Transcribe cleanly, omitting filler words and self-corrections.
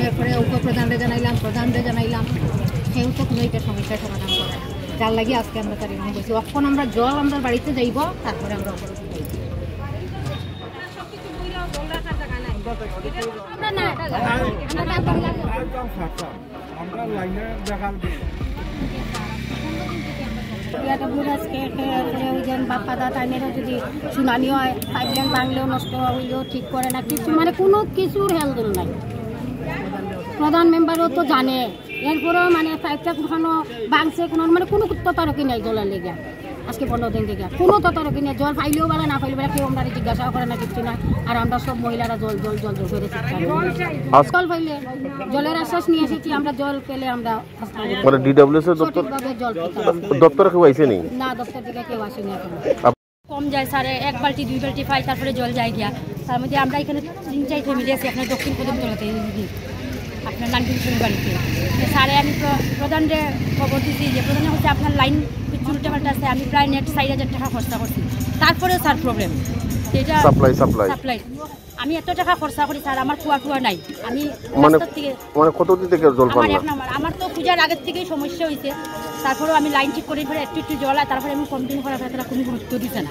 এরপরে উপপ্রধানরে জানাইলাম, প্রধানরে জানাইলাম, সেও তো কোনো এটা সমস্যার সমাধান করে না। যার লাগে আজকে আমরা তার এরকম বলছি, অখন আমরা জল আমরা বাড়িতে যাইব, তারপরে আমরা যদি শুনানি হয়, পাইপলাইন ভাঙলেও নষ্ট হইলেও ঠিক করে না, কিছু মানে কোনো কিছুর হেলদুল নাই। প্রধান মেম্বারও তো জানে, এরপরেও মানে পাইপটা কোথাও ভাঙছে, কোনো মানে কোনো তদারকি নাই জলের লেগে। আজকে 15 দিন থেকে কোনো তদারকি নেই, জল পাইলেও বেলা না পাইলেও বেলা কেউ আমরা জিজ্ঞাসাও করে না, কিছু না। আর আমরা সব মহিলারা জল জল জল জল করে জল পাইলে জলের আশ্বাস নিয়ে এসেছি আমরা, জল পেলে আমরা দপ্তরে কেউ আইছে নি? না, দপ্তর থেকে কেউ আসেনি এখন। কম যায় স্যার, 1 বালতি 2 বালতি পাই, তারপরে জল যায় গিয়া। তার মধ্যে আমরা এখানে 3-4 ফ্যামিলি আছি আপনার দক্ষিণ কদমতলাতে, আপনার নানকিন বাড়িতে। স্যারে আমি প্রধানরে খবর দিচ্ছি যে প্রধানে হচ্ছে আপনার লাইন কিছু উল্টাপাল্টা আছে, আমি প্রায় নেট 4,000 টাকা খরচা করছি, তারপরেও স্যার প্রবলেম এটা সাপ্লাই। আমি এত টাকা খরচা করি স্যার, আমার কুয়া নাই। আমি কতদিন থেকে জল পান না? আমার তো পূজার আগের থেকেই সমস্যা হয়েছে, তারপরেও আমি লাইন ঠিক করে একটু জল হয়, তারপরে আমি কমপ্লেন করার পরে তারা কোনো গুরুত্ব দিচ্ছে না।